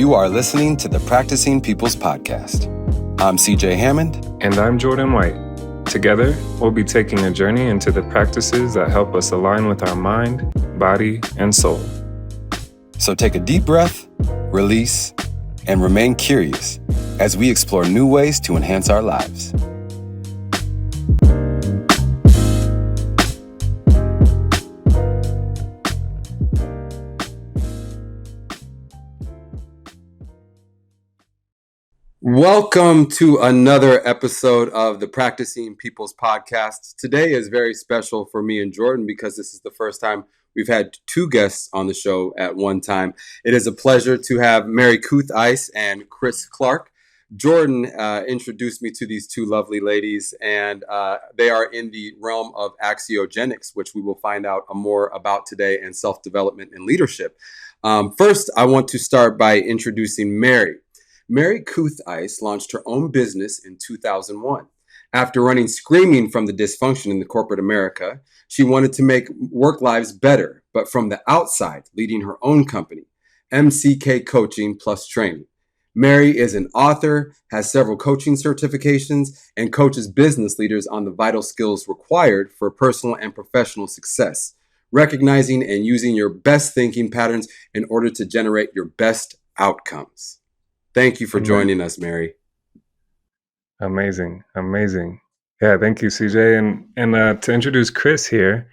You are listening to the Practicing People's Podcast. I'm CJ Hammond. And I'm Jordan White. Together, we'll be taking a journey into the practices that help us align with our mind, body, and soul. So take a deep breath, release, and remain curious as we explore new ways to enhance our lives. Welcome to another episode of the Practicing People's Podcast. Today is very special for me and Jordan because this is the first time we've had two guests on the show at one time. It is a pleasure to have Mary Kutheis and Kris Clark. Jordan introduced me to these two lovely ladies, and they are in the realm of Axiogenics, which we will find out more about today, and self-development and leadership. First, I want to start by introducing Mary. Mary Kutheis launched her own business in 2001. After running screaming from the dysfunction in the corporate America, she wanted to make work lives better, but from the outside, leading her own company, MCK Coaching Plus Training. Mary is an author, has several coaching certifications, and coaches business leaders on the vital skills required for personal and professional success, recognizing and using your best thinking patterns in order to generate your best outcomes. Thank you for joining us, Mary. Amazing. Yeah, thank you, CJ. And to introduce Kris here,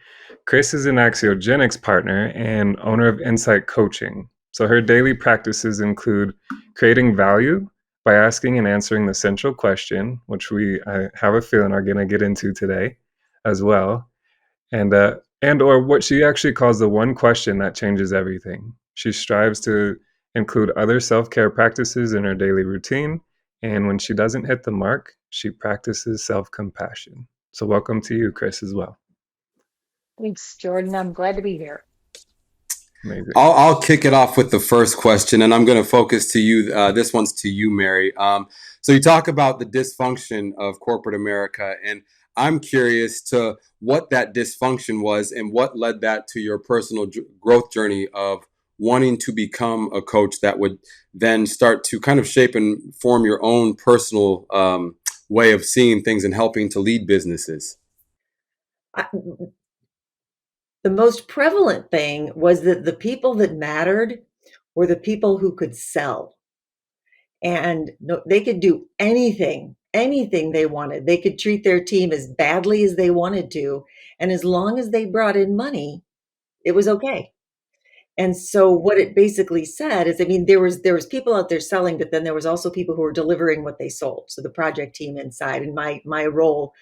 Kris is an Axiogenics partner and owner of Insight Coaching. So her daily practices include creating value by asking and answering the central question, which I have a feeling are going to get into today as well, and or what she actually calls the one question that changes everything. She strives to include other self-care practices in her daily routine, and when she doesn't hit the mark, she practices self-compassion. So welcome to you, Kris, as well. Thanks, Jordan. I'm glad to be here. Amazing. I'll kick it off with the first question, and I'm going to focus to you. This one's to you, Mary. So you talk about the dysfunction of corporate America, and I'm curious to what that dysfunction was and what led that to your personal growth journey of wanting to become a coach that would then start to kind of shape and form your own personal way of seeing things and helping to lead businesses. The most prevalent thing was that the people that mattered were the people who could sell. And they could do anything they wanted. They could treat their team as badly as they wanted to. And as long as they brought in money, it was okay. And so what it basically said is, there was people out there selling, but then there was also people who were delivering what they sold. So the project team inside, and my role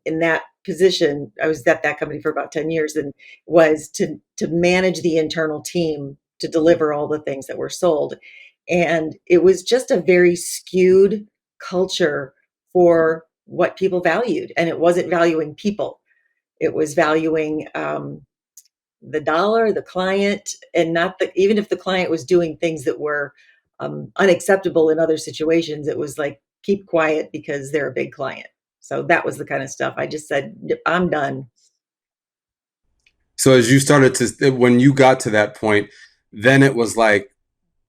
in that position, I was at that company for about 10 years, and was to manage the internal team to deliver all the things that were sold. And it was just a very skewed culture for what people valued. And it wasn't valuing people. It was valuing the dollar, the client, and even if the client was doing things that were unacceptable in other situations, it was like, keep quiet because they're a big client. So that was the kind of stuff I just said, I'm done. So as you when you got to that point, then it was like,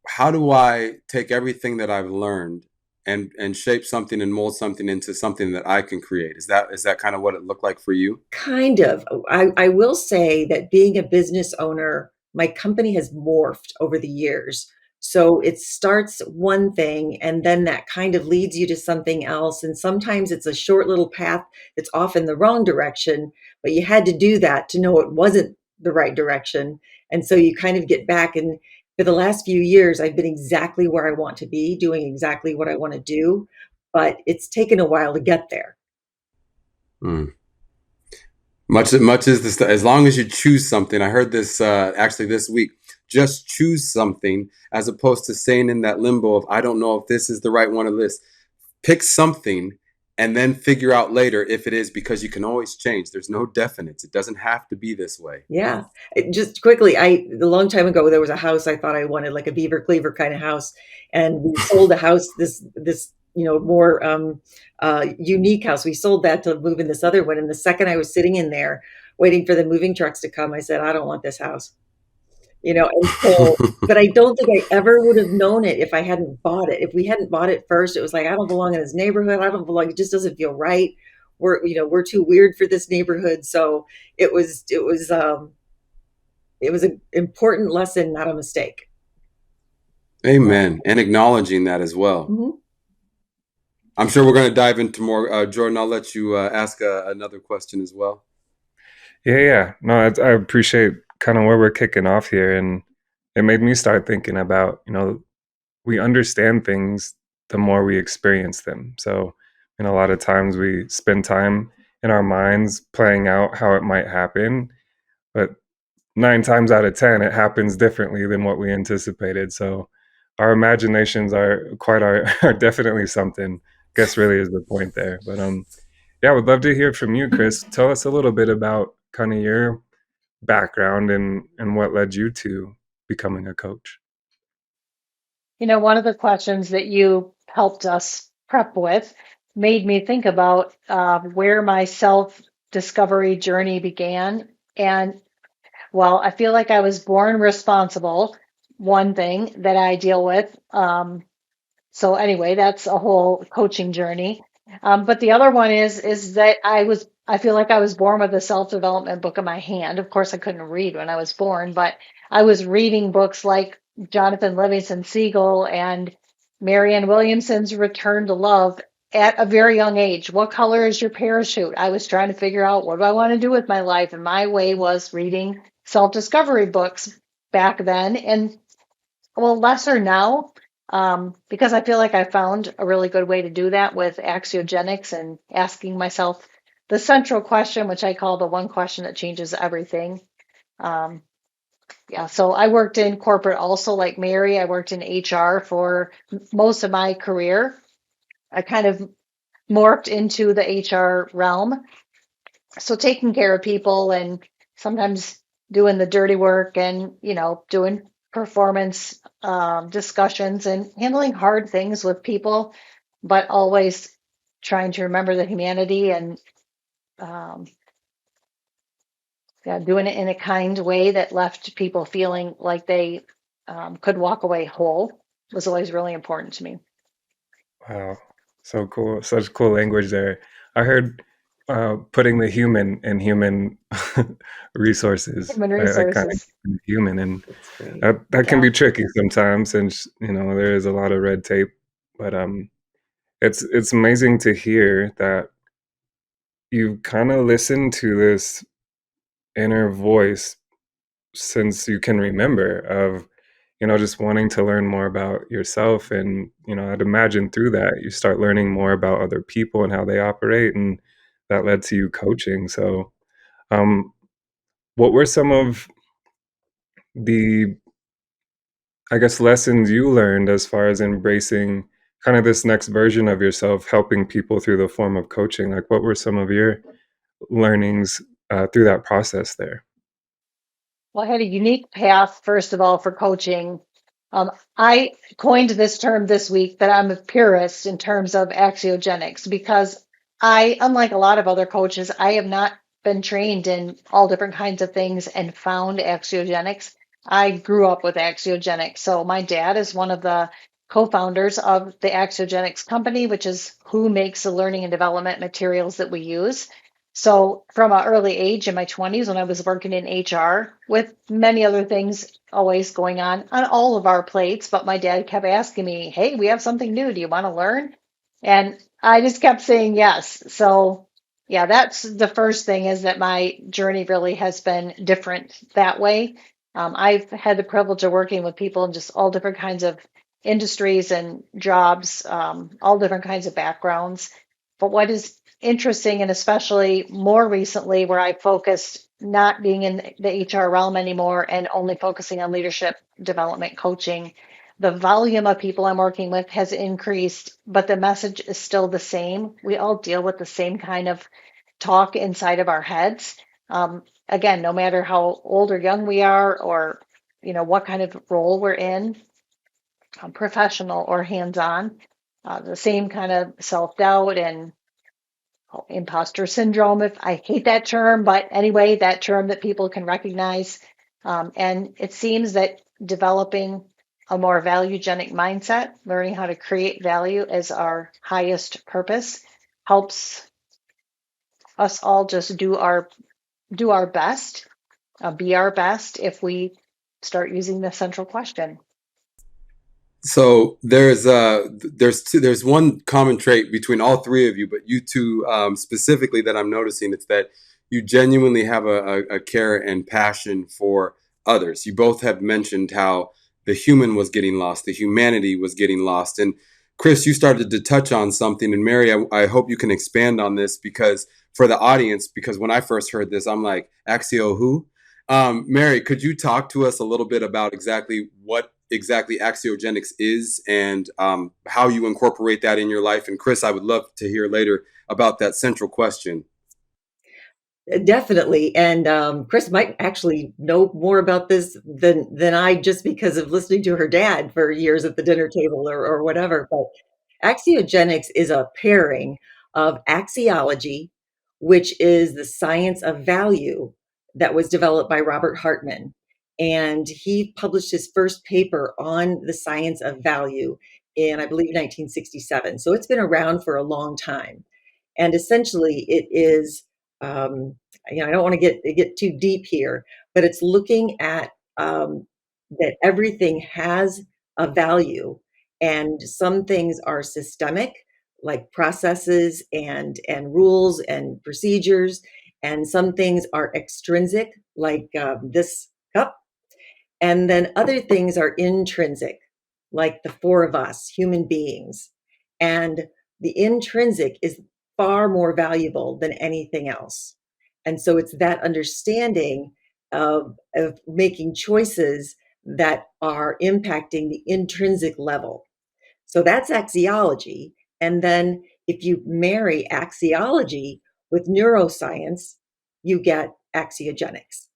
how do I take everything that I've learned and shape something and mold something into something that I can create? Is that kind of what it looked like for you? Kind of. I will say that being a business owner, my company has morphed over the years. So it starts one thing, and then that kind of leads you to something else. And sometimes it's a short little path that's off in the wrong direction, but you had to do that to know it wasn't the right direction. And so you kind of get back, and for the last few years, I've been exactly where I want to be, doing exactly what I want to do, but it's taken a while to get there. Much is this, as long as you choose something. I heard this actually this week. Just choose something as opposed to staying in that limbo of, I don't know if this is the right one or this. Pick something and then figure out later if it is, because you can always change. There's no definites. It doesn't have to be this way. Yeah. Just quickly, a long time ago, there was a house I thought I wanted, like a Beaver Cleaver kind of house. And we sold a house, this more unique house. We sold that to move in this other one. And the second I was sitting in there waiting for the moving trucks to come, I said, I don't want this house. And so, but I don't think I ever would have known it if I hadn't bought it. If we hadn't bought it first, it was like, I don't belong in this neighborhood. I don't belong. It just doesn't feel right. We're too weird for this neighborhood. So it was an important lesson, not a mistake. Amen. And acknowledging that as well. Mhm. I'm sure we're going to dive into more. Jordan, I'll let you ask another question as well. Yeah. No, I appreciate kind of where we're kicking off here, and it made me start thinking about, we understand things the more we experience them. So, a lot of times we spend time in our minds playing out how it might happen, but 9 times out of 10, it happens differently than what we anticipated. So, our imaginations are definitely something. Guess really is the point there. But yeah, I would love to hear from you, Kris. Tell us a little bit about kind of your background and what led you to becoming a coach. One of the questions that you helped us prep with made me think about where my self-discovery journey began. And well, I feel like I was born responsible, one thing that I deal with. So anyway, that's a whole coaching journey. But the other one is that I feel like I was born with a self-development book in my hand. Of course, I couldn't read when I was born, but I was reading books like Jonathan Livingston Seagull and Marianne Williamson's Return to Love at a very young age. What color is your parachute? I was trying to figure out, what do I want to do with my life? And my way was reading self-discovery books back then. And well, lesser now, because I feel like I found a really good way to do that with Axiogenics and asking myself the central question, which I call the one question that changes everything. Um, yeah, so I worked in corporate also, like Mary. I worked in HR for most of my career. I kind of morphed into the HR realm. So taking care of people and sometimes doing the dirty work and, doing performance discussions and handling hard things with people, but always trying to remember the humanity and um, yeah, doing it in a kind way that left people feeling like they could walk away whole was always really important to me. Wow, so cool! Such cool language there. I heard putting the human in human resources. Human I kind resources. of human, and That's great. that can Yeah. be tricky sometimes, since there is a lot of red tape. But it's amazing to hear that you kind of listen to this inner voice since you can remember, of just wanting to learn more about yourself. And I'd imagine through that you start learning more about other people and how they operate, and that led to you coaching. So um what were some of the, I guess, lessons you learned as far as embracing kind of this next version of yourself, helping people through the form of coaching? Like, what were some of your learnings through that process there? Well, I had a unique path, first of all, for coaching. I coined this term this week that I'm a purist in terms of axiogenics because unlike a lot of other coaches, I have not been trained in all different kinds of things and found axiogenics. I grew up with axiogenics. So my dad is one of the co-founders of the Axiogenics company, which is who makes the learning and development materials that we use. So from an early age in my 20s, when I was working in HR with many other things always going on all of our plates, but my dad kept asking me, hey, we have something new. Do you want to learn? And I just kept saying yes. So yeah, that's the first thing, is that my journey really has been different that way. I've had the privilege of working with people in just all different kinds of industries and jobs, all different kinds of backgrounds. But what is interesting, and especially more recently, where I focused not being in the HR realm anymore and only focusing on leadership development coaching, the volume of people I'm working with has increased, but the message is still the same. We all deal with the same kind of talk inside of our heads. Again, no matter how old or young we are, or what kind of role we're in, professional or hands-on, the same kind of self-doubt and imposter syndrome. If I hate that term, but anyway, that term that people can recognize. And it seems that developing a more value-genic mindset, learning how to create value as our highest purpose, helps us all just do our best, be our best if we start using the central question. So there's one common trait between all three of you, but you two specifically that I'm noticing. It's that you genuinely have a care and passion for others. You both have mentioned how the human was getting lost, the humanity was getting lost. And Kris, you started to touch on something, and Mary, I hope you can expand on this because for the audience, because when I first heard this, I'm like, Axio who? Mary, could you talk to us a little bit about what exactly Axiogenics is and how you incorporate that in your life? And Kris, I would love to hear later about that central question. Definitely. And Kris might actually know more about this than I, just because of listening to her dad for years at the dinner table or whatever. But Axiogenics is a pairing of axiology, which is the science of value that was developed by Robert Hartman. And he published his first paper on the science of value in, I believe, 1967. So it's been around for a long time. And essentially, it is, I don't want to get too deep here, but it's looking at that everything has a value, and some things are systemic, like processes and rules and procedures, and some things are extrinsic, like this cup, and then other things are intrinsic, like the four of us, human beings. And the intrinsic is far more valuable than anything else. And so it's that understanding of making choices that are impacting the intrinsic level. So that's axiology. And then if you marry axiology with neuroscience, you get axiogenics.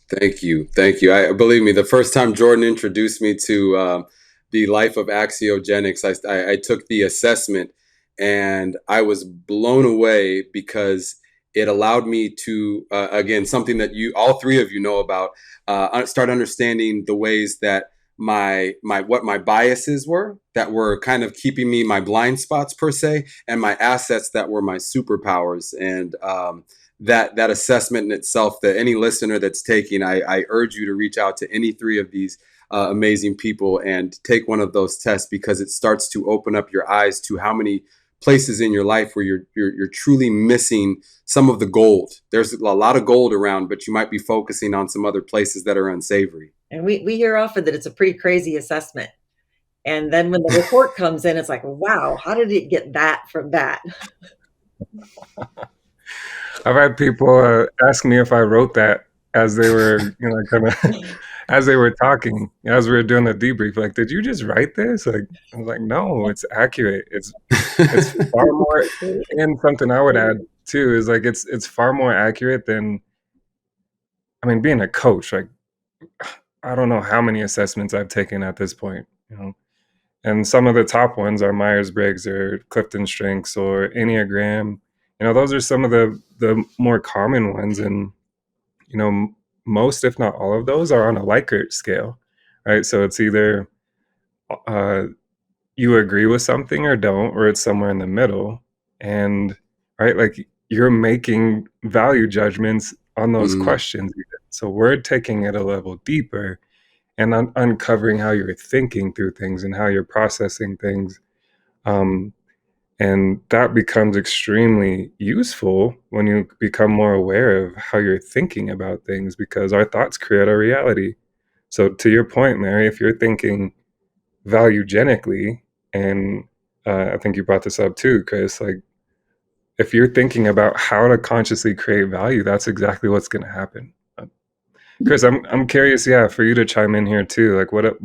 Thank you. Thank you. I believe me, the first time Jordan introduced me to the life of Axiogenics, I took the assessment and I was blown away because it allowed me to, again, something that all three of you know about, start understanding the ways that what my biases were that were kind of keeping me my blind spots per se, and my assets that were my superpowers. And that assessment in itself, that any listener that's taking, I urge you to reach out to any three of these amazing people and take one of those tests, because it starts to open up your eyes to how many places in your life where you're truly missing some of the gold. There's a lot of gold around, but you might be focusing on some other places that are unsavory. And we hear often that it's a pretty crazy assessment. And then when the report comes in, it's like, wow, how did it get that from that? I've had people ask me if I wrote that as they were, kind of as they were talking, as we were doing the debrief. Like, did you just write this? Like, I was like, no, it's accurate. It's far more. And something I would add too is like it's far more accurate than, being a coach. Like, I don't know how many assessments I've taken at this point. And some of the top ones are Myers-Briggs or Clifton Strengths or Enneagram. Those are some of the more common ones. And, most, if not all of those, are on a Likert scale, right? So it's either you agree with something or don't, or it's somewhere in the middle. And, right, like you're making value judgments on those questions. So we're taking it a level deeper and uncovering how you're thinking through things and how you're processing things. And that becomes extremely useful when you become more aware of how you're thinking about things, because our thoughts create our reality. So to your point, Mary, if you're thinking value-genically, and I think you brought this up too, Kris, like if you're thinking about how to consciously create value, that's exactly what's going to happen. Kris, I'm curious, for you to chime in here too. Like, what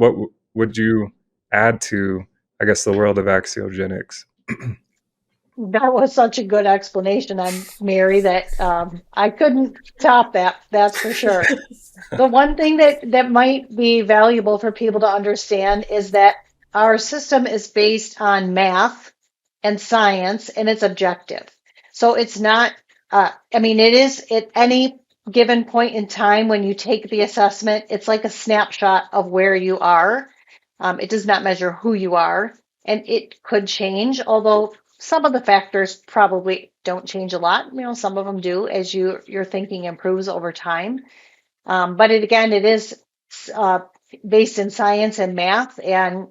would you add to, I guess, the world of Axiogenics? That was such a good explanation on Mary that I couldn't top that. That's for sure. The one thing that might be valuable for people to understand is that our system is based on math and science, and it's objective. So it's not. It is. Any given point in time when you take the assessment, it's like a snapshot of where you are. It does not measure who you are, and it could change, although some of the factors probably don't change a lot. Some of them do as your thinking improves over time. But it is uh, based in science and math, and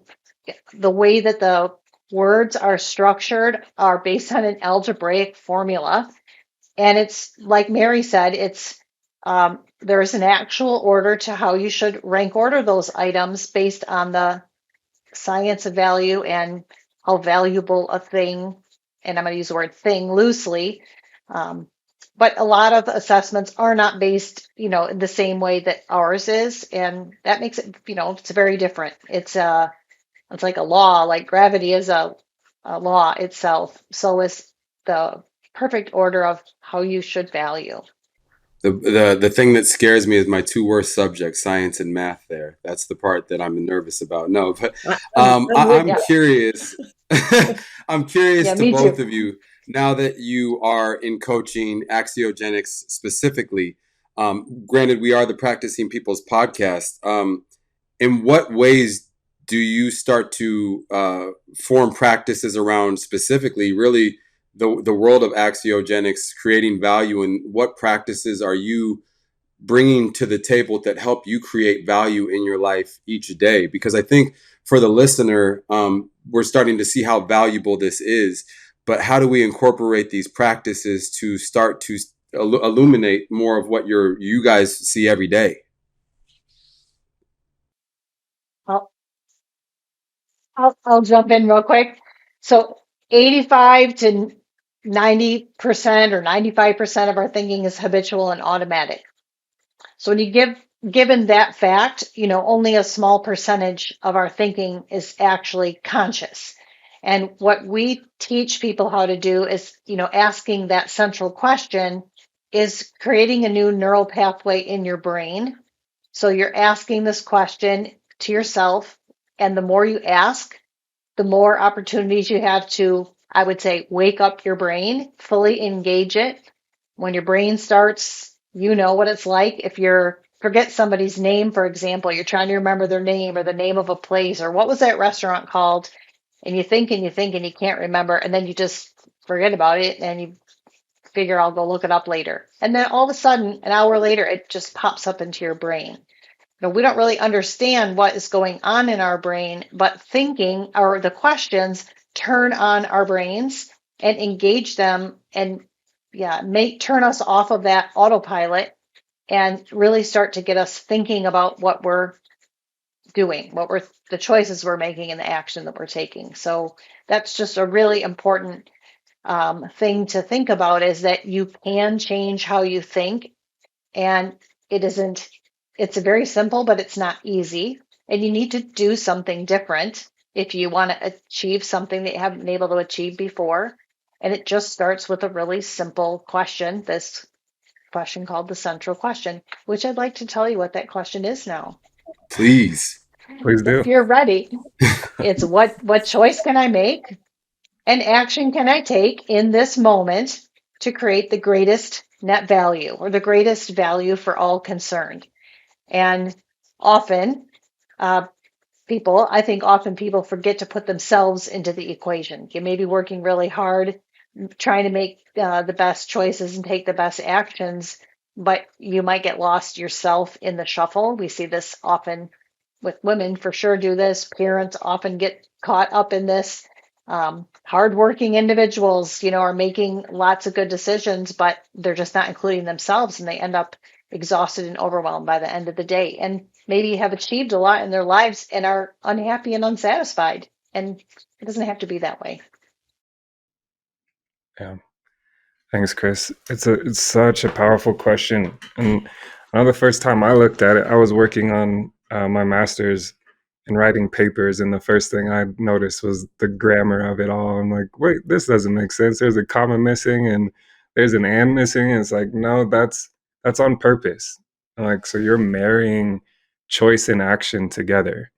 the way that the words are structured are based on an algebraic formula. And it's like Mary said, there's an actual order to how you should rank order those items based on the science of value and how valuable a thing, and I'm going to use the word thing loosely. Um, but a lot of assessments are not based, in the same way that ours is, and that makes it, it's very different. It's like a law, like gravity is a law itself. So is the perfect order of how you should value. The thing that scares me is my two worst subjects, science and math. That's the part that I'm nervous about. No, but I'm Yeah. curious. I'm curious Yeah, to me both too. of you now that you are in coaching Axiogenics specifically. Granted, we are the Practicing People's podcast. In what ways do you start to form practices around specifically, really, the world of Axiogenics, creating value, and what practices are you bringing to the table that help you create value in your life each day? Because I think for the listener, we're starting to see how valuable this is, but how do we incorporate these practices to start to illuminate more of what you guys see every day? I'll, I'll jump in real quick. So 85 to 90% or 95% of our thinking is habitual and automatic. So when given that fact, only a small percentage of our thinking is actually conscious. And what we teach people how to do is, asking that central question is creating a new neural pathway in your brain. So you're asking this question to yourself, and the more you ask, the more opportunities you have to, I would say, wake up your brain, fully engage it. When your brain starts, you know what it's like. If you're forget somebody's name, for example, you're trying to remember their name or the name of a place or what was that restaurant called, and you think and you think and you can't remember, and then you just forget about it and you figure I'll go look it up later. And then all of a sudden, an hour later, it just pops up into your brain. We don't really understand what is going on in our brain, but thinking or the questions turn on our brains and engage them and turn us off of that autopilot and really start to get us thinking about what we're doing, the choices we're making and the action that we're taking. So that's just a really important thing to think about, is that you can change how you think, and it's very simple, but it's not easy. And you need to do something different if you want to achieve something that you haven't been able to achieve before. And it just starts with a really simple question, this question called the central question, which I'd like to tell you what that question is now. Please. Please do. If you're ready, it's what choice can I make and action can I take in this moment to create the greatest net value or the greatest value for all concerned. And often, people forget to put themselves into the equation. You may be working really hard, trying to make the best choices and take the best actions, but you might get lost yourself in the shuffle. We see this often with women, for sure do this. Parents often get caught up in this. Hardworking individuals, are making lots of good decisions, but they're just not including themselves, and they end up exhausted and overwhelmed by the end of the day, and maybe have achieved a lot in their lives and are unhappy and unsatisfied. And it doesn't have to be that way. Yeah. Thanks, Kris. It's such a powerful question. And I know the first time I looked at it, I was working on my master's and writing papers, and the first thing I noticed was the grammar of it all. I'm like, wait, this doesn't make sense. There's a comma missing, and there's an and missing, and it's like, no, that's on purpose. Like, so you're marrying choice and action together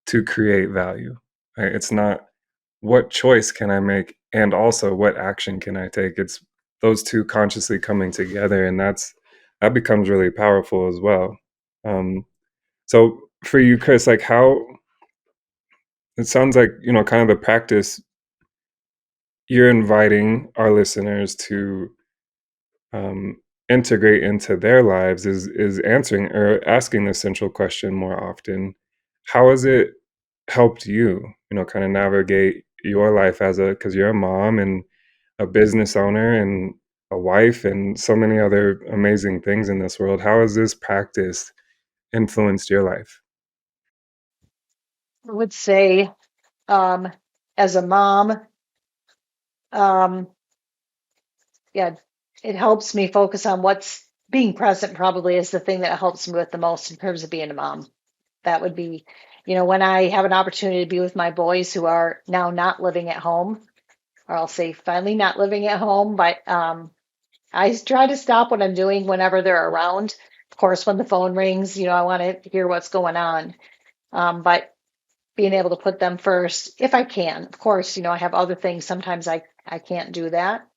to create value. Right? It's not what choice can I make and also what action can I take. It's those two consciously coming together, and that's that becomes really powerful as well. So for you, Kris, like how it sounds like, kind of the practice you're inviting our listeners to um, integrate into their lives is answering or asking the central question more often. How has it helped you, kind of navigate your life because you're a mom and a business owner and a wife and so many other amazing things in this world? How has this practice influenced your life? I would say, um, as a mom, um, yeah, it helps me focus on what's being present, probably is the thing that helps me with the most in terms of being a mom. That would be, when I have an opportunity to be with my boys who are now not living at home, or I'll say finally not living at home, but I try to stop what I'm doing whenever they're around. Of course, when the phone rings, I want to hear what's going on. But being able to put them first, if I can. Of course, I have other things. Sometimes I can't do that.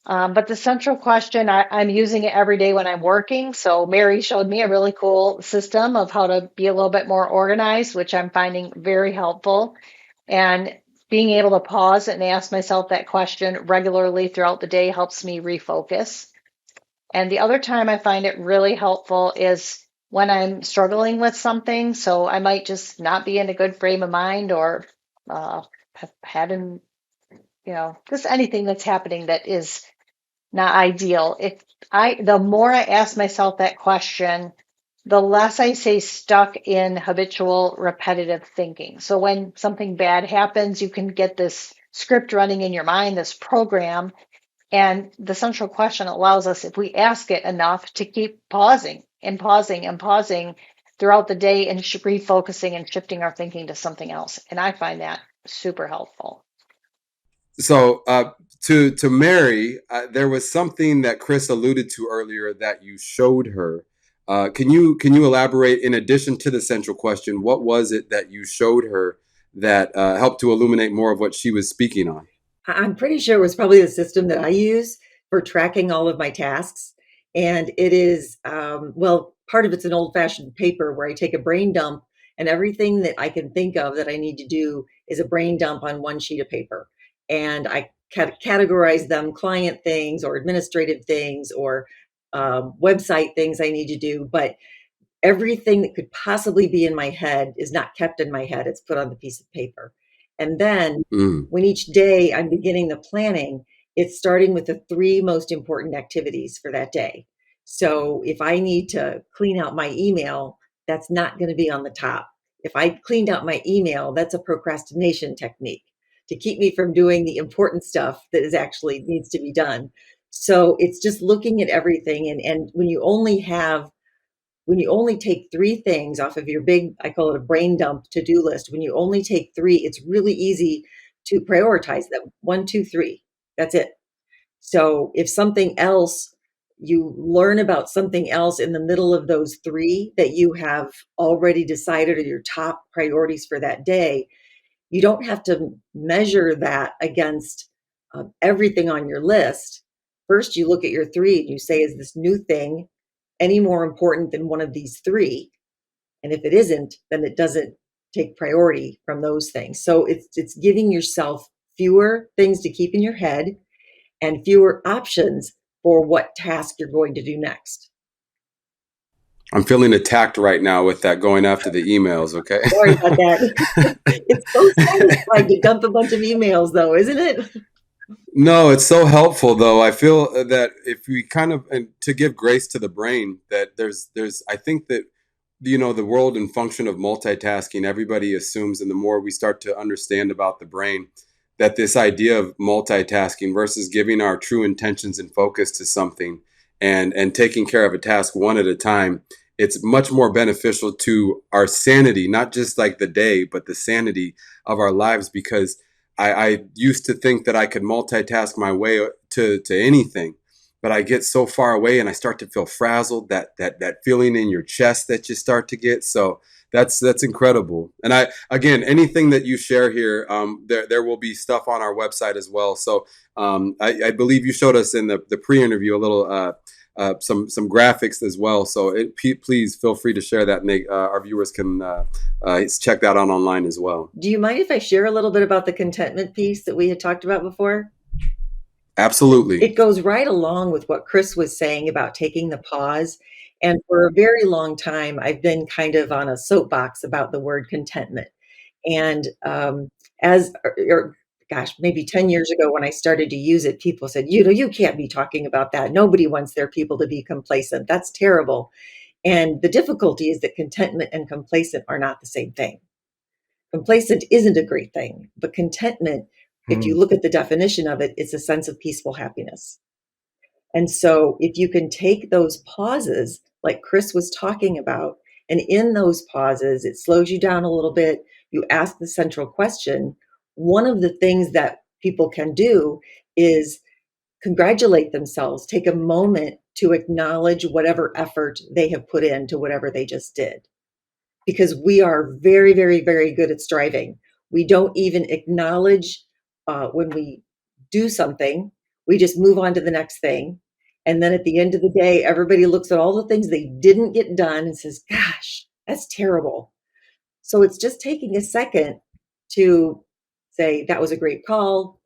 But the central question, I'm using it every day when I'm working. So Mary showed me a really cool system of how to be a little bit more organized, which I'm finding very helpful. And being able to pause and ask myself that question regularly throughout the day helps me refocus. And the other time I find it really helpful is when I'm struggling with something. So I might just not be in a good frame of mind or have had an, just anything that's happening that is not ideal. The more I ask myself that question, the less I stay stuck in habitual repetitive thinking. So when something bad happens, you can get this script running in your mind, this program, and the central question allows us, if we ask it enough, to keep pausing and pausing and pausing throughout the day and refocusing and shifting our thinking to something else. And I find that super helpful. So to Mary, there was something that Kris alluded to earlier that you showed her. Can you elaborate? In addition to the central question, what was it that you showed her that helped to illuminate more of what she was speaking on? I'm pretty sure it was probably the system that I use for tracking all of my tasks. And it is, well, part of it's an old fashioned paper where I take a brain dump, and everything that I can think of that I need to do is a brain dump on one sheet of paper. And I categorize them client things or administrative things or website things I need to do. But everything that could possibly be in my head is not kept in my head. It's put on the piece of paper. And then Mm. when each day I'm beginning the planning, it's starting with the three most important activities for that day. So if I need to clean out my email, that's not going to be on the top. If I cleaned out my email, that's a procrastination technique to keep me from doing the important stuff that is actually needs to be done. So it's just looking at everything. And when you only take three things off of your big, I call it a brain dump to-do list, when you only take three, it's really easy to prioritize them. One, two, three. That's it. So if something else, you learn about something else in the middle of those three that you have already decided are your top priorities for that day, you don't have to measure that against everything on your list. First, you look at your three and you say, is this new thing any more important than one of these three? And if it isn't, then it doesn't take priority from those things. So it's giving yourself fewer things to keep in your head and fewer options for what task you're going to do next. I'm feeling attacked right now with that going after the emails. Okay. Sorry about that. It's so satisfying to dump a bunch of emails, though, isn't it? No, it's so helpful though. I feel that if we kind of, and to give grace to the brain, that there's I think that the world and function of multitasking, everybody assumes, and the more we start to understand about the brain, that this idea of multitasking versus giving our true intentions and focus to something and taking care of a task one at a time, it's much more beneficial to our sanity, not just like the day, but the sanity of our lives. Because I used to think that I could multitask my way to anything, but I get so far away and I start to feel frazzled, that feeling in your chest that you start to get. So that's incredible. And again, anything that you share here, there will be stuff on our website as well. So I believe you showed us in the pre-interview a little some graphics as well. So please feel free to share that, and our viewers can check that out online as well. Do you mind if I share a little bit about the contentment piece that we had talked about before? Absolutely. It goes right along with what Kris was saying about taking the pause. And for a very long time, I've been kind of on a soapbox about the word contentment. And gosh, maybe 10 years ago when I started to use it, people said, you can't be talking about that. Nobody wants their people to be complacent. That's terrible. And the difficulty is that contentment and complacent are not the same thing. Complacent isn't a great thing, but contentment, if you look at the definition of it, it's a sense of peaceful happiness. And so if you can take those pauses, like Kris was talking about, and in those pauses, it slows you down a little bit. You ask the central question. One of the things that people can do is congratulate themselves, take a moment to acknowledge whatever effort they have put into whatever they just did. Because we are very, very, very good at striving. We don't even acknowledge when we do something. We just move on to the next thing. And then at the end of the day, everybody looks at all the things they didn't get done and says, gosh, that's terrible. So it's just taking a second to say, that was a great call.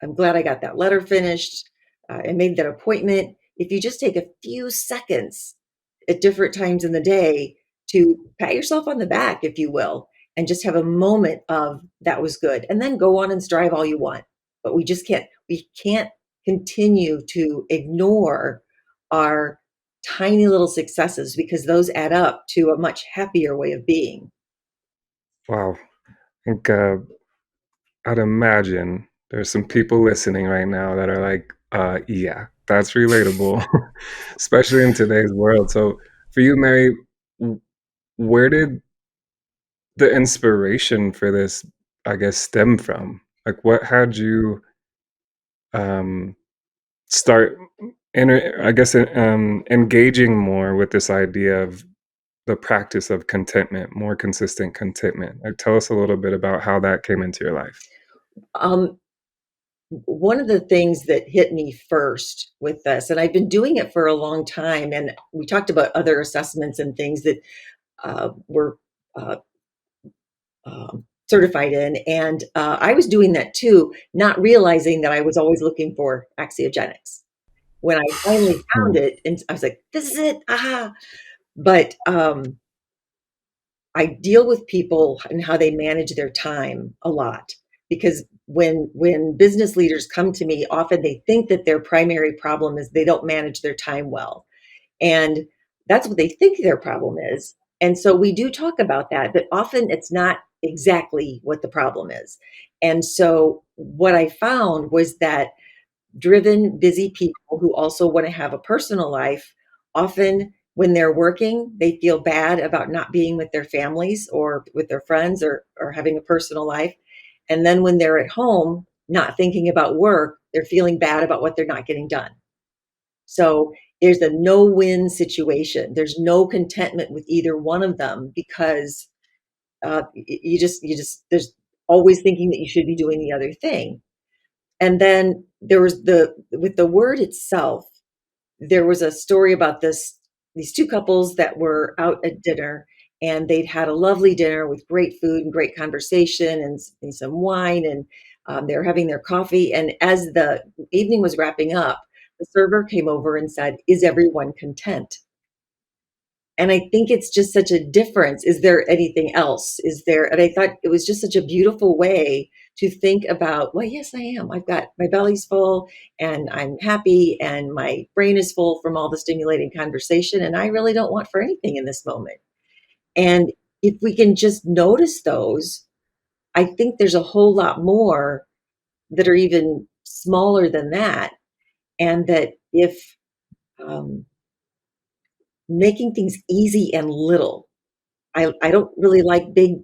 I'm glad I got that letter finished. I made that appointment. If you just take a few seconds at different times in the day to pat yourself on the back, if you will, and just have a moment of that was good, and then go on and strive all you want. But we can't continue to ignore our tiny little successes, because those add up to a much happier way of being. Wow. I think I'd imagine there's some people listening right now that are like, yeah, that's relatable, especially in today's world. So for you, Mary, where did the inspiration for this, I guess, stem from? Like, what had you start, engaging more with this idea of the practice of contentment, more consistent contentment? Like, tell us a little bit about how that came into your life. One of the things that hit me first with this, and I've been doing it for a long time, and we talked about other assessments and things that we're certified in, and I was doing that too, not realizing that I was always looking for Axiogenics. When I finally found it, and I was like, this is it, aha. But I deal with people and how they manage their time a lot, because when business leaders come to me, often they think that their primary problem is they don't manage their time well. And that's what they think their problem is. And so we do talk about that, but often it's not exactly what the problem is. And so what I found was that driven, busy people who also want to have a personal life, often when they're working, they feel bad about not being with their families or with their friends, or having a personal life. And then when they're at home, not thinking about work, they're feeling bad about what they're not getting done. So there's a no-win situation. There's no contentment with either one of them, because you just there's always thinking that you should be doing the other thing. And then there was with the word itself, there was a story about these two couples that were out at dinner, and they'd had a lovely dinner with great food and great conversation, and some wine, and they were having their coffee. And as the evening was wrapping up, the server came over and said, "Is everyone content?" And I think it's just such a difference. Is there anything else? And I thought it was just such a beautiful way to think about, well, yes, I am. I've got my belly's full and I'm happy and my brain is full from all the stimulating conversation. And I really don't want for anything in this moment. And if we can just notice those, I think there's a whole lot more that are even smaller than that. And that if making things easy and little, I don't really like big,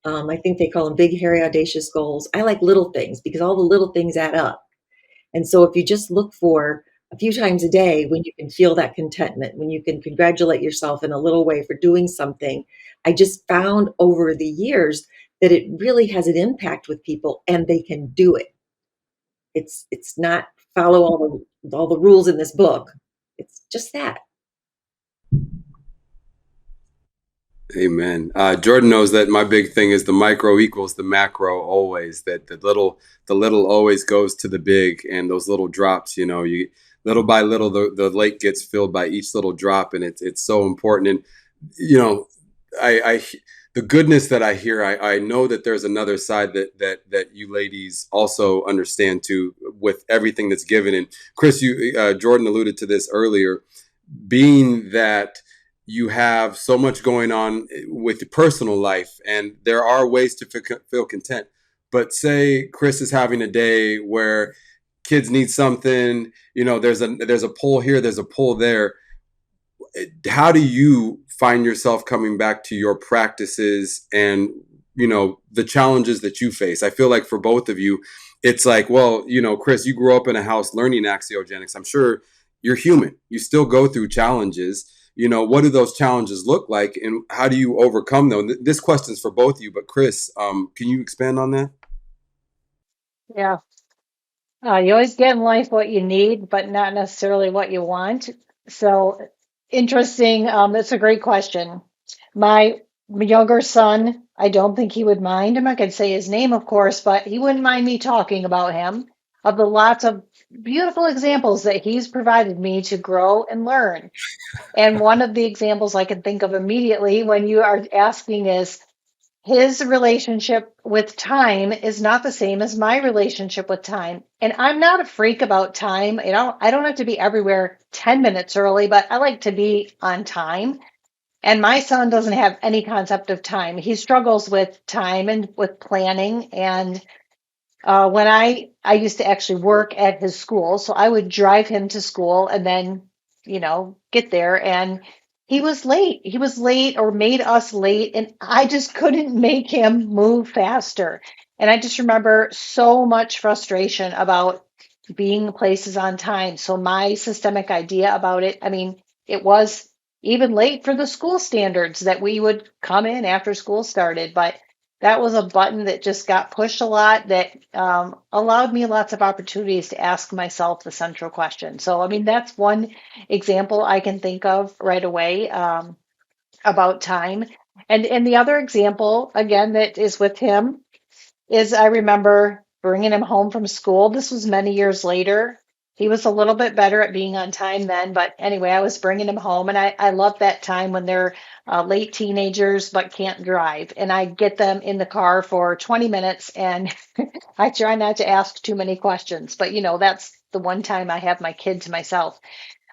I think they call them big, hairy, audacious goals. I like little things, because all the little things add up. And so if you just look for a few times a day when you can feel that contentment, when you can congratulate yourself in a little way for doing something, I just found over the years that it really has an impact with people, and they can do it. It's not follow all the rules in this book, It's just that. Amen. Jordan knows that my big thing is the micro equals the macro always. That the little always goes to the big, and those little drops. You little by little, the lake gets filled by each little drop, and it's so important. And I the goodness that I hear, I know that there's another side that you ladies also understand too, with everything that's given. And Kris, Jordan alluded to this earlier, being that you have so much going on with your personal life, and there are ways to feel content. But say Kris is having a day where kids need something, there's a pull here, there's a pull there. How do you find yourself coming back to your practices and the challenges that you face? I feel like for both of you, it's like, well, Kris, you grew up in a house learning axiogenics. I'm sure you're human. You still go through challenges. What do those challenges look like, and how do you overcome them? This question's for both of you, but Kris, can you expand on that? Yeah. You always get in life what you need, but not necessarily what you want. So interesting. That's a great question. My younger son, I don't think he would mind. I'm not going to say his name, of course, but he wouldn't mind me talking about him, of the lots of beautiful examples that he's provided me to grow and learn. And one of the examples I can think of immediately when you are asking is, his relationship with time is not the same as my relationship with time. And I'm not a freak about time. I don't have to be everywhere 10 minutes early, but I like to be on time. And my son doesn't have any concept of time. He struggles with time and with planning. And when I used to actually work at his school, so I would drive him to school and then, get there. And he was late. He was late or made us late. And I just couldn't make him move faster. And I just remember so much frustration about being places on time. So my systemic idea about it, I mean, it was even late for the school standards that we would come in after school started. But that was a button that just got pushed a lot that allowed me lots of opportunities to ask myself the central question. So, I mean, that's one example I can think of right away about time. And the other example, again, that is with him is I remember bringing him home from school. This was many years later. He was a little bit better at being on time then, but anyway, I was bringing him home, and I love that time when they're late teenagers but can't drive, and I get them in the car for 20 minutes, and I try not to ask too many questions, but that's the one time I have my kid to myself.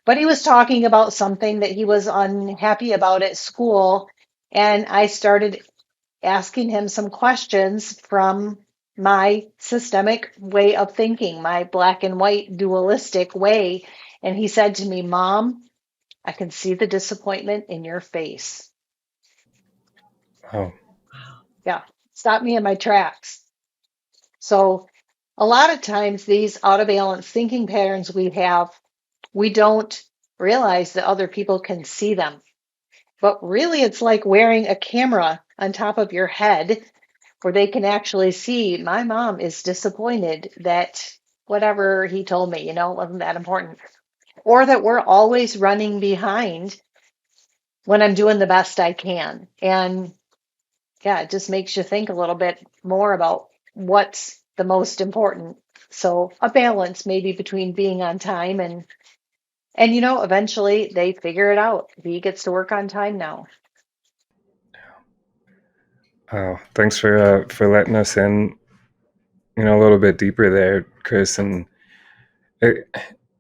But he was talking about something that he was unhappy about at school, and I started asking him some questions from my systemic way of thinking, my black and white dualistic way. And he said to me, Mom, I can see the disappointment in your face. Oh, Yeah, stop me in my tracks. So a lot of times these out of balance thinking patterns we have, we don't realize that other people can see them. But really, it's like wearing a camera on top of your head where they can actually see my mom is disappointed that whatever he told me, wasn't that important. Or that we're always running behind when I'm doing the best I can. And yeah, it just makes you think a little bit more about what's the most important. So a balance maybe between being on time and eventually they figure it out. He gets to work on time now. wow. Thanks for letting us in, a little bit deeper there, Kris. And it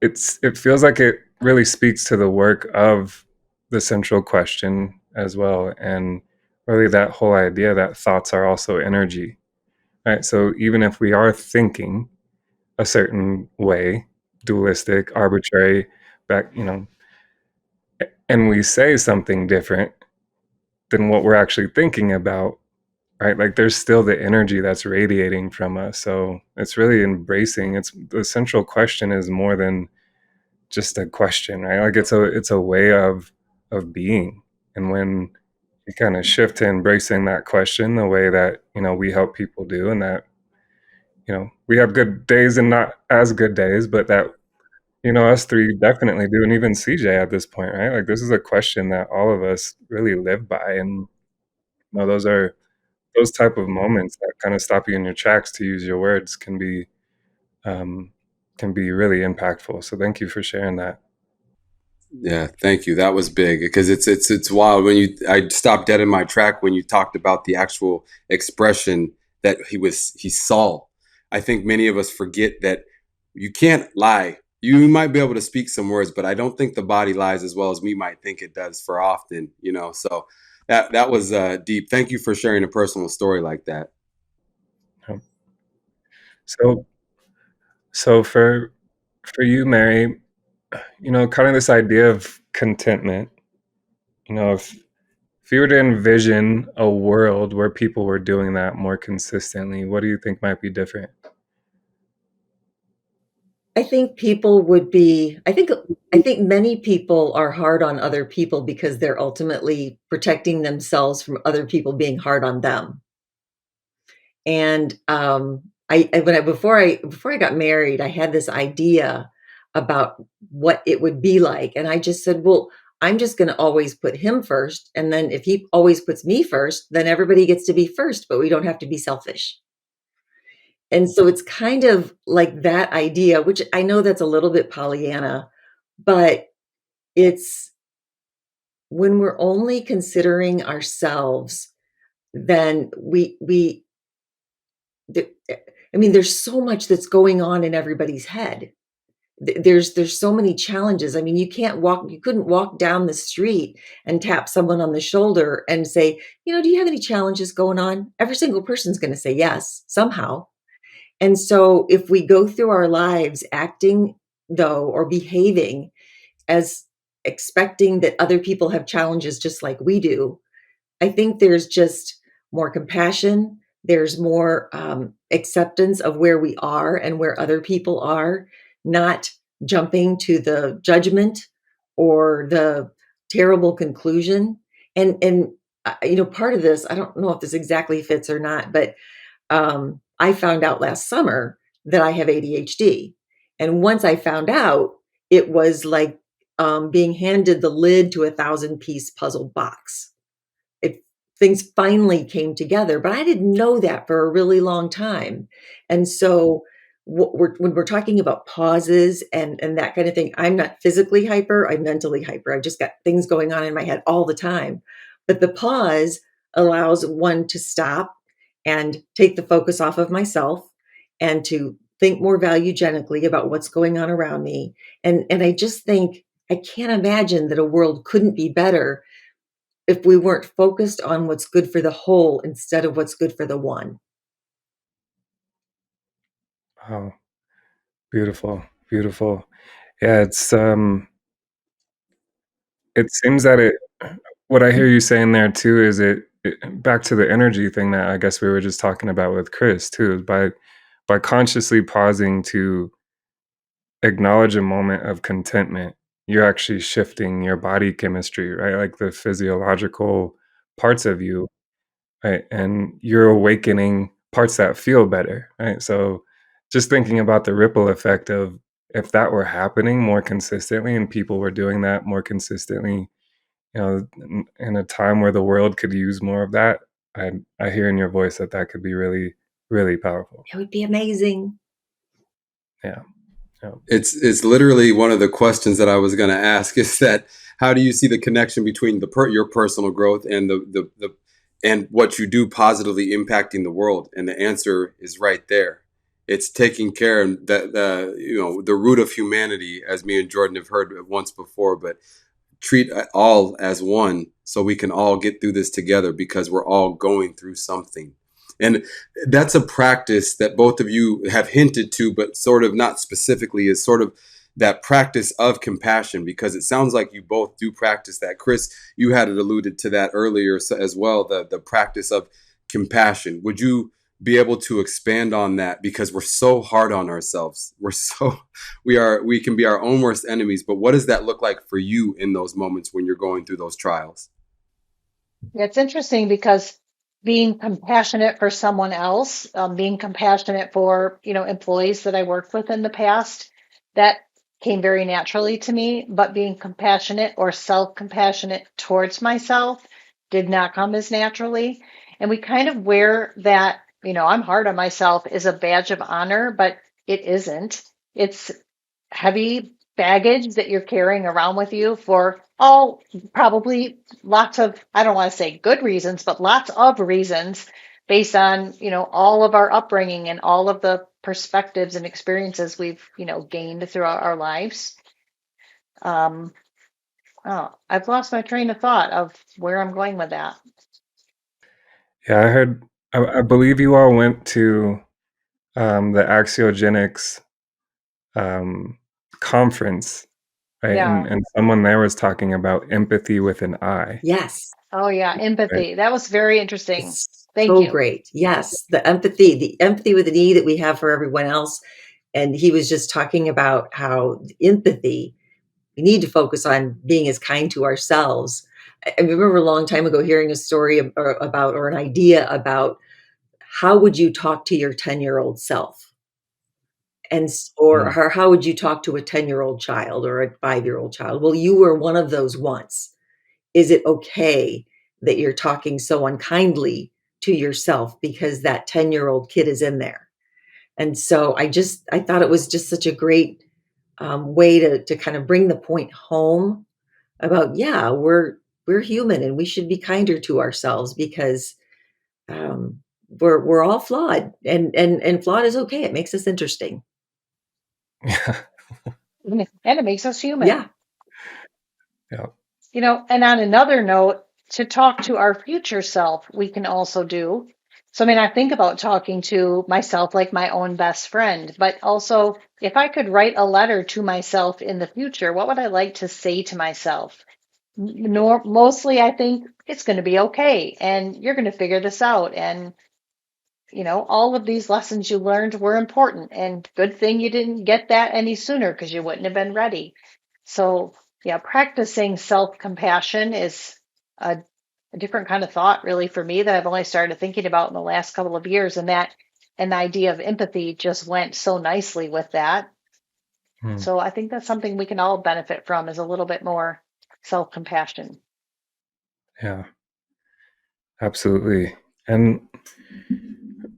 it feels like it really speaks to the work of the central question as well, and really that whole idea that thoughts are also energy, right? So even if we are thinking a certain way, dualistic, arbitrary, back, and we say something different than what we're actually thinking about, right? Like there's still the energy that's radiating from us. So it's really embracing. It's the central question is more than just a question, right? Like it's a way of being. And when you kind of shift to embracing that question the way that, we help people do, and that, we have good days and not as good days, but that Us three definitely do, and even CJ at this point, right? Like, this is a question that all of us really live by, and those are those type of moments that kind of stop you in your tracks, to use your words, um, can be really impactful. So thank you for sharing that. Yeah, thank you. That was big because it's wild when I stopped dead in my track when you talked about the actual expression that he saw. I think many of us forget that you can't lie. You might be able to speak some words, but I don't think the body lies as well as we might think it does for often, So that was deep. Thank you for sharing a personal story like that. Um, So, so for you, Mary, kind of this idea of contentment. If you were to envision a world where people were doing that more consistently, what do you think might be different? I think many people are hard on other people because they're ultimately protecting themselves from other people being hard on them. And before I got married, I had this idea about what it would be like, and I just said, "Well, I'm just going to always put him first, and then if he always puts me first, then everybody gets to be first, but we don't have to be selfish." And so it's kind of like that idea, which I know that's a little bit Pollyanna, but it's when we're only considering ourselves, then we the I mean, there's so much that's going on in everybody's head. There's so many challenges. I mean, you couldn't walk down the street and tap someone on the shoulder and say, "Do you have any challenges going on?" Every single person's gonna say yes, somehow. And so if we go through our lives acting, though, or behaving as expecting that other people have challenges just like we do, I think there's just more compassion. There's more acceptance of where we are and where other people are, not jumping to the judgment or the terrible conclusion. And part of this, I don't know if this exactly fits or not, but I found out last summer that I have ADHD. And once I found out, it was like being handed the lid to a 1,000-piece puzzle box. It Things finally came together, but I didn't know that for a really long time. And so when we're talking about pauses and that kind of thing, I'm not physically hyper, I'm mentally hyper. I've just got things going on in my head all the time. But the pause allows one to stop and take the focus off of myself and to think more valuegenically about what's going on around me. And I just think I can't imagine that a world couldn't be better if we weren't focused on what's good for the whole instead of what's good for the one. Oh, beautiful, beautiful. Yeah, it seems that what I hear you saying there too is back to the energy thing that I guess we were just talking about with Chris too, is by consciously pausing to acknowledge a moment of contentment, you're actually shifting your body chemistry, right? Like the physiological parts of you, right? And you're awakening parts that feel better, right? So just thinking about the ripple effect of if that were happening more consistently and people were doing that more consistently, in a time where the world could use more of that, I hear in your voice that that could be really, really powerful. It would be amazing. Yeah. Yeah. It's literally one of the questions that I was going to ask is that how do you see the connection between your personal growth and the and what you do positively impacting the world? And the answer is right there. It's taking care and that the root of humanity, as me and Jordan have heard once before, but treat all as one so we can all get through this together because we're all going through something. And that's a practice that both of you have hinted to, but sort of not specifically, is sort of that practice of compassion, because it sounds like you both do practice that. Chris, you had it alluded to that earlier as well, the practice of compassion. Would you be able to expand on that? Because we're so hard on ourselves. We can be our own worst enemies, but what does that look like for you in those moments when you're going through those trials? Yeah, it's interesting because being compassionate for someone else, being compassionate for, employees that I worked with in the past, that came very naturally to me, but being compassionate or self-compassionate towards myself did not come as naturally. And we kind of wear that, I'm hard on myself is a badge of honor, but it isn't. It's heavy baggage that you're carrying around with you for all probably lots of, I don't want to say good reasons, but lots of reasons based on, all of our upbringing and all of the perspectives and experiences we've, gained throughout our lives. I've lost my train of thought of where I'm going with that. Yeah, I believe you all went to the Axiogenics conference, right? Yeah. And someone there was talking about empathy with an I, Yes. Oh, yeah. right? Empathy. That was very interesting. It's Thank so you. great. Yes, the empathy with an E that we have for everyone else. And he was just talking about how empathy, we need to focus on being as kind to ourselves. I remember a long time ago hearing a story about, or an idea about, how would you talk to your 10-year-old self? And or Mm. how would you talk to a 10-year-old child or a 5-year-old child? Well, you were one of those once. Is it okay that you're talking so unkindly to yourself because that 10-year-old kid is in there? And so I thought it was just such a great way to kind of bring the point home about, yeah, we're human and we should be kinder to ourselves because um, we're all flawed, and flawed is okay. It makes us interesting. Yeah. And it makes us human. Yeah. Yeah. And on another note, to talk to our future self, we can also do. So, I think about talking to myself like my own best friend, but also if I could write a letter to myself in the future, what would I like to say to myself? Mostly, I think it's going to be okay and you're going to figure this out. And, all of these lessons you learned were important. And good thing you didn't get that any sooner because you wouldn't have been ready. So, yeah, practicing self-compassion is a different kind of thought, really, for me that I've only started thinking about in the last couple of years. And the idea of empathy just went so nicely with that. Mm. So I think that's something we can all benefit from is a little bit more self-compassion. Yeah, absolutely. And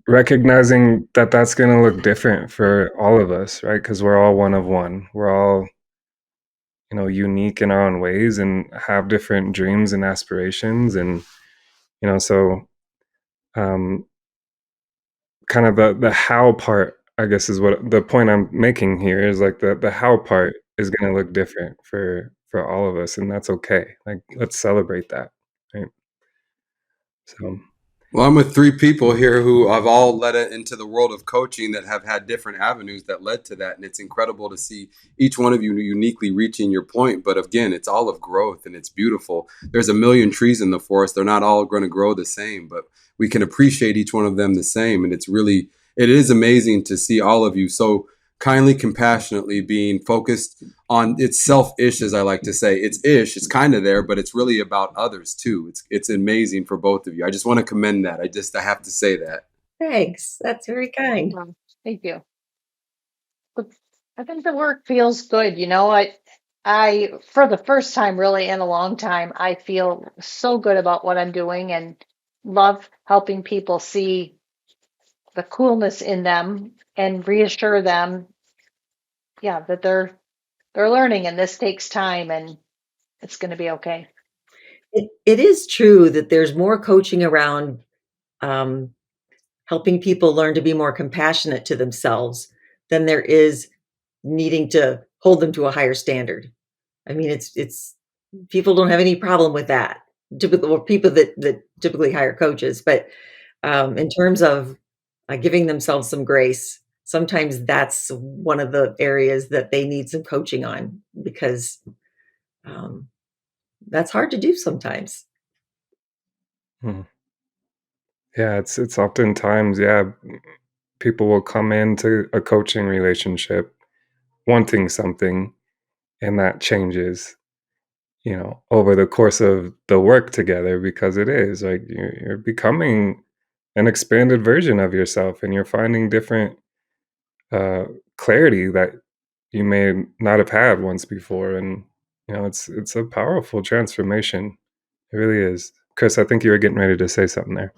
recognizing that that's going to look different for all of us, right? Because we're all one of one. We're all, unique in our own ways and have different dreams and aspirations. And, so um, kind of the how part, I guess, is what the point I'm making here is like the how part is going to look different for all of us. And that's okay. Like, let's celebrate that. Right. So, Well, I'm with three people here who have all led it into the world of coaching that have had different avenues that led to that. And it's incredible to see each one of you uniquely reaching your point. But again, it's all of growth and it's beautiful. There's a million trees in the forest. They're not all going to grow the same, but we can appreciate each one of them the same. And it is amazing to see all of you so kindly, compassionately being focused on it's selfish, as I like to say. It's kind of there, but it's really about others too. It's amazing for both of you. I just want to commend that. I have to say that. Thanks. That's very kind. Thank you. But I think the work feels good. I for the first time really in a long time, I feel so good about what I'm doing and love helping people see the coolness in them and reassure them, yeah, that they're learning and this takes time and it's going to be okay. It is true that there's more coaching around helping people learn to be more compassionate to themselves than there is needing to hold them to a higher standard. I mean, it's people don't have any problem with that. Typically, or people that typically hire coaches, but in terms of giving themselves some grace, sometimes that's one of the areas that they need some coaching on because um, that's hard to do sometimes. yeah, it's oftentimes, people will come into a coaching relationship wanting something, and that changes, over the course of the work together because it is like you're becoming an expanded version of yourself and you're finding different uh, clarity that you may not have had once before. And, it's a powerful transformation. It really is. Kris, I think you were getting ready to say something there.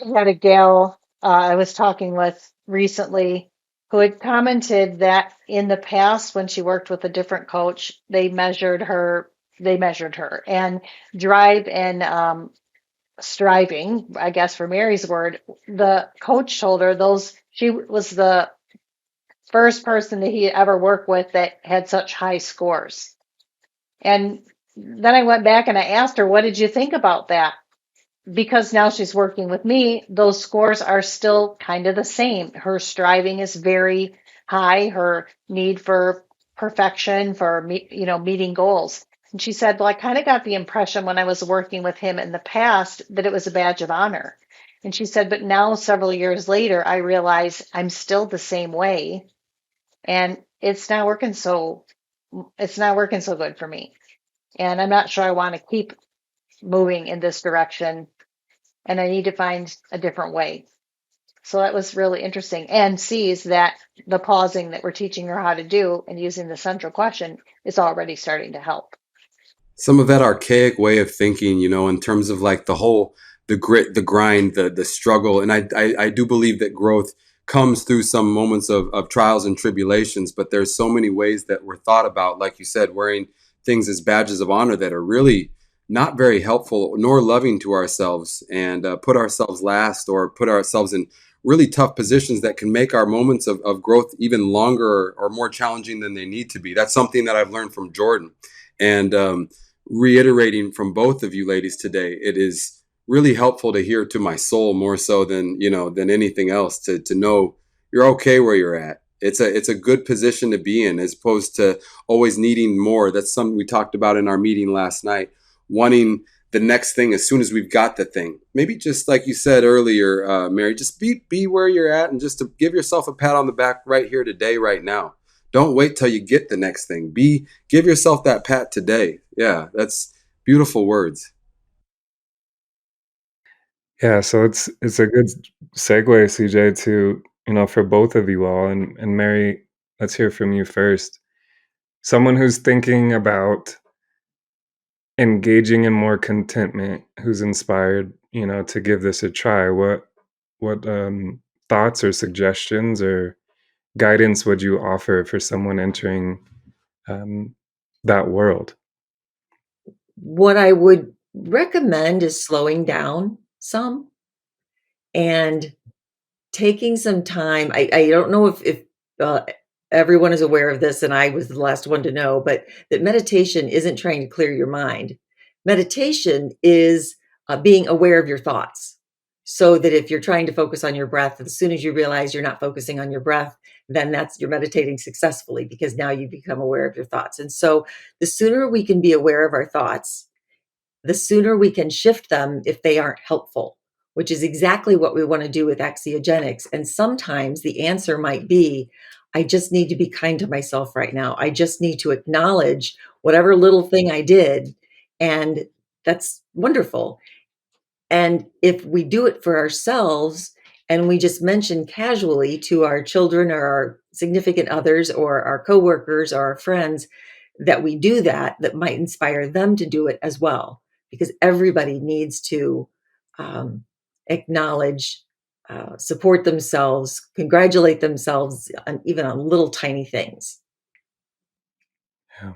I had a gal I was talking with recently who had commented that in the past, when she worked with a different coach, they measured her. And drive and striving, I guess for Mary's word, the coach told her she was the first person that he had ever worked with that had such high scores. And then I went back and I asked her, what did you think about that? Because now she's working with me, those scores are still kind of the same. Her striving is very high, her need for perfection, for meeting goals. And she said, well, I kind of got the impression when I was working with him in the past that it was a badge of honor. And she said, but now several years later, I realize I'm still the same way. And it's not working so good for me. And I'm not sure I want to keep moving in this direction, and I need to find a different way. So that was really interesting, and sees that the pausing that we're teaching her how to do and using the central question is already starting to help. Some of that archaic way of thinking, in terms of like the grit, the grind, the struggle. And I do believe that growth comes through some moments of trials and tribulations, but there's so many ways that we're thought about, like you said, wearing things as badges of honor that are really not very helpful nor loving to ourselves, and put ourselves last or put ourselves in really tough positions that can make our moments of growth even longer or more challenging than they need to be. That's something that I've learned from Jordan. And reiterating from both of you ladies today, it is really helpful to hear to my soul more so than anything else, to know you're okay where you're at. It's a good position to be in, as opposed to always needing more. That's something we talked about in our meeting last night, wanting the next thing as soon as we've got the thing. Maybe just like you said earlier, Mary, just be where you're at, and just to give yourself a pat on the back right here today, right now. Don't wait till you get the next thing. Give yourself that pat today. Yeah, that's beautiful words. Yeah, so it's a good segue, CJ, to, for both of you all. And Mary, let's hear from you first. Someone who's thinking about engaging in more contentment, who's inspired, to give this a try. What thoughts or suggestions or guidance would you offer for someone entering that world? What I would recommend is slowing down some and taking some time. I don't know if everyone is aware of this, and I was the last one to know, but that meditation isn't trying to clear your mind. Meditation is being aware of your thoughts. So that if you're trying to focus on your breath, as soon as you realize you're not focusing on your breath, then you're meditating successfully, because now you become aware of your thoughts. And so the sooner we can be aware of our thoughts, the sooner we can shift them if they aren't helpful, which is exactly what we want to do with Axiogenics. And sometimes the answer might be, I just need to be kind to myself right now. I just need to acknowledge whatever little thing I did. And that's wonderful. And if we do it for ourselves, and we just mention casually to our children or our significant others or our coworkers or our friends that we do that, that might inspire them to do it as well, because everybody needs to acknowledge, support themselves, congratulate themselves even on little tiny things. Yeah,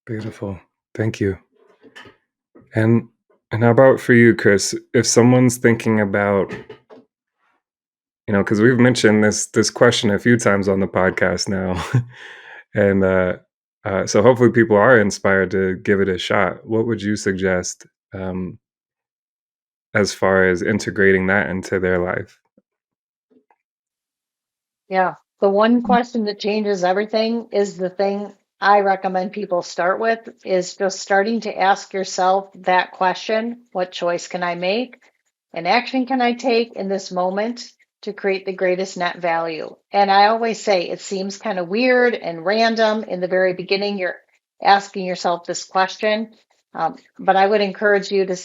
beautiful. Thank you. And how about for you, Kris? If someone's thinking about, because we've mentioned this question a few times on the podcast now, and so hopefully people are inspired to give it a shot. What would you suggest as far as integrating that into their life? Yeah. The one question that changes everything is the thing I recommend people start with, is just starting to ask yourself that question: what choice can I make? An action can I take in this moment to create the greatest net value? And I always say it seems kind of weird and random in the very beginning. You're asking yourself this question, but I would encourage you to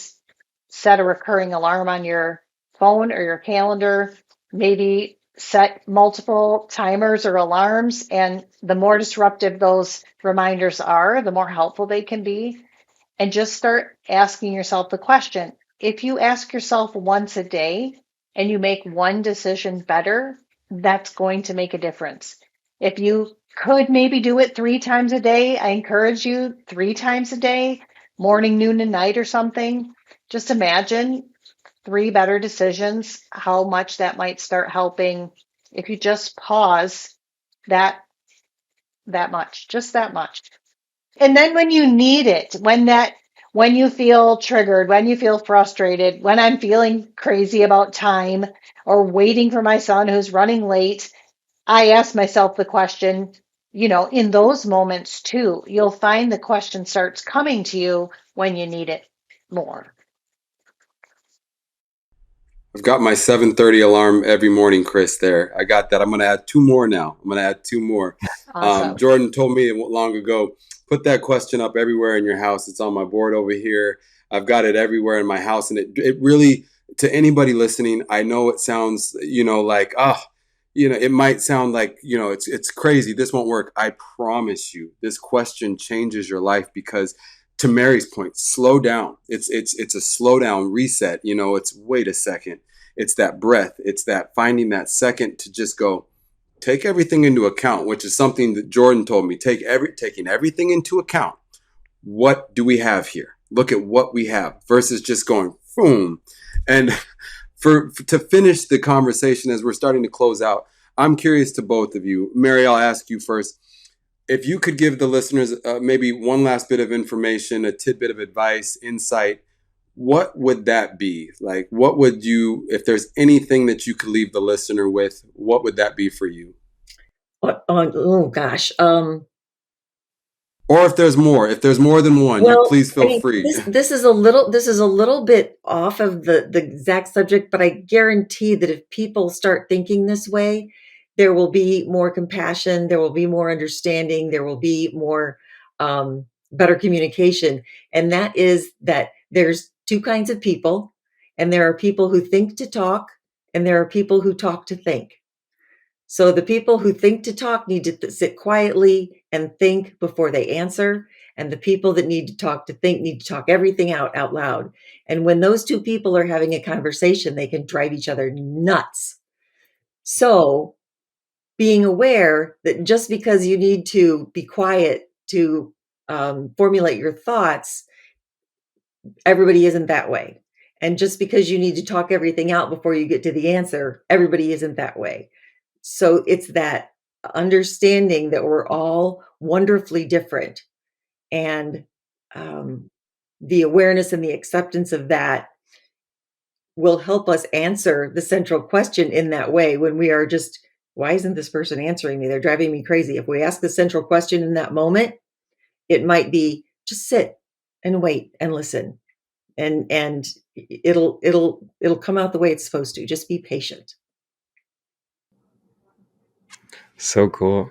set a recurring alarm on your phone or your calendar, maybe set multiple timers or alarms, and the more disruptive those reminders are, the more helpful they can be. And just start asking yourself the question. If you ask yourself once a day and you make one decision better, that's going to make a difference. If you could maybe do it 3 times a day, I encourage you 3 times a day, morning, noon, and night or something. Just imagine 3 better decisions, how much that might start helping if you just pause that much, just that much. And then when you need it, when you feel triggered, when you feel frustrated, when I'm feeling crazy about time or waiting for my son who's running late, I ask myself the question, in those moments too, you'll find the question starts coming to you when you need it more. I've got my 7:30 alarm every morning, Kris, there. I got that. I'm going to add 2 more now. I'm going to add 2 more. Awesome. Jordan told me long ago, put that question up everywhere in your house. It's on my board over here. I've got it everywhere in my house. And it really, to anybody listening, I know it sounds, like, it might sound like, it's crazy. This won't work. I promise you, this question changes your life because, to Mary's point, slow down. It's a slow down reset. It's wait a second. It's that breath. It's that finding that second to just go, take everything into account, which is something that Jordan told me. Taking everything into account. What do we have here? Look at what we have versus just going boom. And to finish the conversation as we're starting to close out, I'm curious to both of you. Mary, I'll ask you first. If you could give the listeners maybe one last bit of information, a tidbit of advice, insight, what would that be? Like, what would you, if there's anything that you could leave the listener with, what would that be for you? Oh gosh. Or if there's more than one, please feel free. This is a little bit off of the exact subject, but I guarantee that if people start thinking this way, there will be more compassion, there will be more understanding, there will be more better communication. And that is that there's 2 kinds of people, and there are people who think to talk, and there are people who talk to think. So the people who think to talk need to sit quietly and think before they answer. And the people that need to talk to think need to talk everything out loud. And when those 2 people are having a conversation, they can drive each other nuts. So being aware that just because you need to be quiet to formulate your thoughts, everybody isn't that way. And just because you need to talk everything out before you get to the answer, everybody isn't that way. So it's that understanding that we're all wonderfully different, and the awareness and the acceptance of that will help us answer the central question in that way when we are just, why isn't this person answering me? They're driving me crazy. If we ask the central question in that moment, it might be just sit and wait and listen, and it'll come out the way it's supposed to. Just be patient. So cool.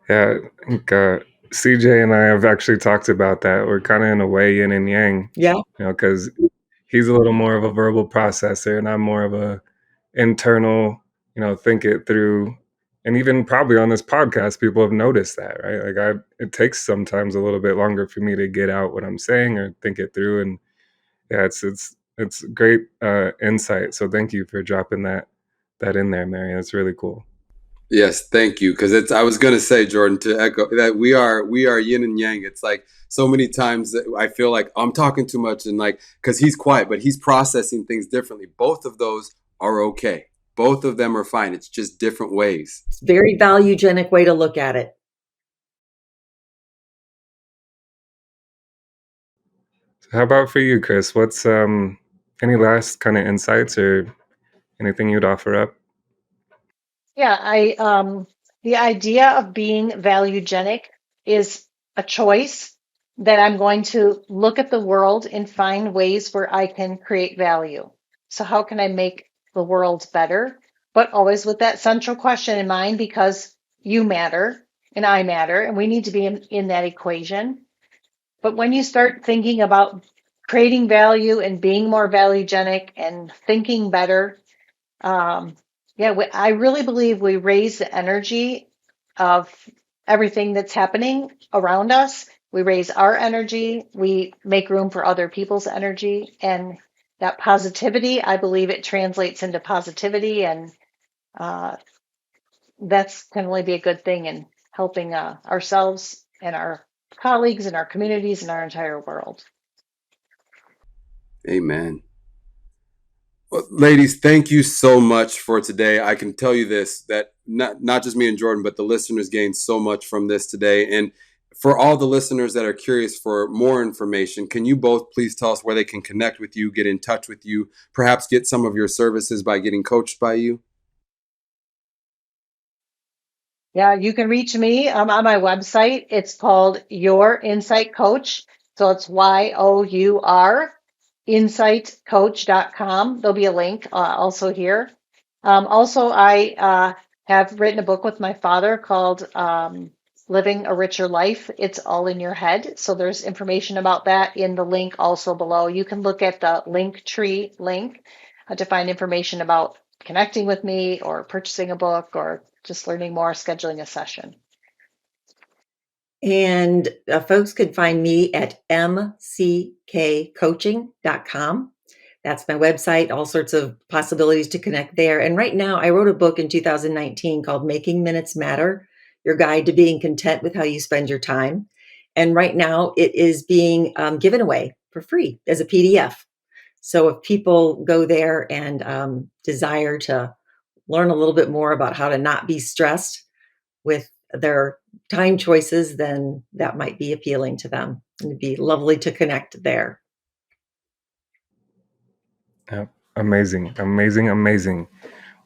Yeah, I think CJ and I have actually talked about that. We're kind of in a way yin and yang. Yeah. Because he's a little more of a verbal processor and I'm more of a internal, think it through. And even probably on this podcast, people have noticed that, right? Like it takes sometimes a little bit longer for me to get out what I'm saying or think it through. And yeah, it's great insight. So thank you for dropping that in there, Mary. That's really cool. Yes, thank you. Because I was going to say, Jordan, to echo that we are yin and yang. It's like so many times that I feel like I'm talking too much, and like, because he's quiet, but he's processing things differently. Both of those are okay. Both of them are fine. It's just different ways. It's a very valuegenic way to look at it. So how about for you, Kris? What's any last kind of insights or anything you'd offer up? Yeah, the idea of being valuegenic is a choice that I'm going to look at the world and find ways where I can create value. So how can I make the world better? But always with that central question in mind, because you matter and I matter, and we need to be in that equation. But when you start thinking about creating value and being more valuegenic and thinking better, Yeah, I really believe we raise the energy of everything that's happening around us. We raise our energy, we make room for other people's energy, and that positivity, I believe it translates into positivity, and uh, that's can only be a good thing in helping ourselves and our colleagues and our communities and our entire world. Amen. Well, ladies, thank you so much for today. I can tell you this, that not just me and Jordan, but the listeners gained so much from this today. And for all the listeners that are curious for more information, can you both please tell us where they can connect with you, get in touch with you, perhaps get some of your services by getting coached by you? Yeah, you can reach me on my website. It's called Your Insight Coach. So it's YOUR insightcoach.com. There'll be a link also here. Also, I have written a book with my father called Living a Richer Life. It's all in your head. So there's information about that in the link also below. You can look at the Linktree link to find information about connecting with me or purchasing a book or just learning more, scheduling a session. And folks can find me at mckcoaching.com. That's my website, all sorts of possibilities to connect there. And right now, I wrote a book in 2019 called Making Minutes Matter, Your Guide to Being Content with How You Spend Your Time. And right now, it is being given away for free as a PDF. So if people go there and desire to learn a little bit more about how to not be stressed with their time choices, then that might be appealing to them. And it'd be lovely to connect there. Yeah, amazing.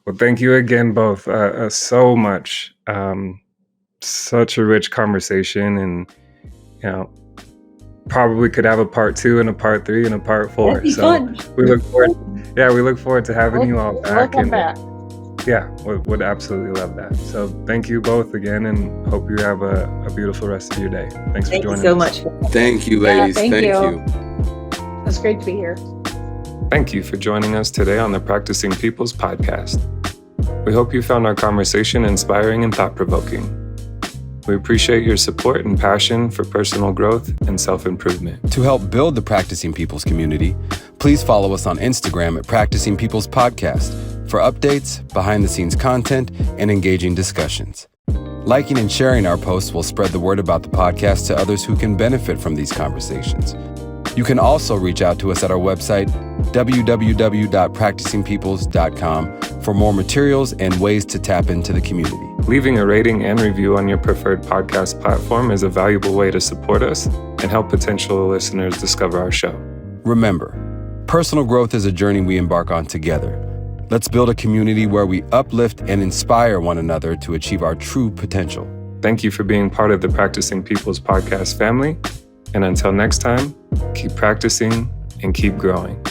Well, thank you again, both, so much. Such a rich conversation, and probably could have a part 2 and a part 3 and a part 4. That'd be so fun. we look forward. Yeah, we look forward to having you all back. Welcome back. Yeah, would absolutely love that. So thank you both again, and hope you have a beautiful rest of your day. Thanks for joining us. Thank you so much. Thank you, ladies. Thank you. you. It's great to be here. Thank you for joining us today on the Practicing People's podcast. We hope you found our conversation inspiring and thought-provoking. We appreciate your support and passion for personal growth and self-improvement. To help build the Practicing People's community, please follow us on Instagram at Practicing People's Podcast for updates, behind-the-scenes content, and engaging discussions. Liking and sharing our posts will spread the word about the podcast to others who can benefit from these conversations. You can also reach out to us at our website, www.practicingpeoples.com, for more materials and ways to tap into the community. Leaving a rating and review on your preferred podcast platform is a valuable way to support us and help potential listeners discover our show. Remember, personal growth is a journey we embark on together. Let's build a community where we uplift and inspire one another to achieve our true potential. Thank you for being part of the Practicing People's podcast family. And until next time, keep practicing and keep growing.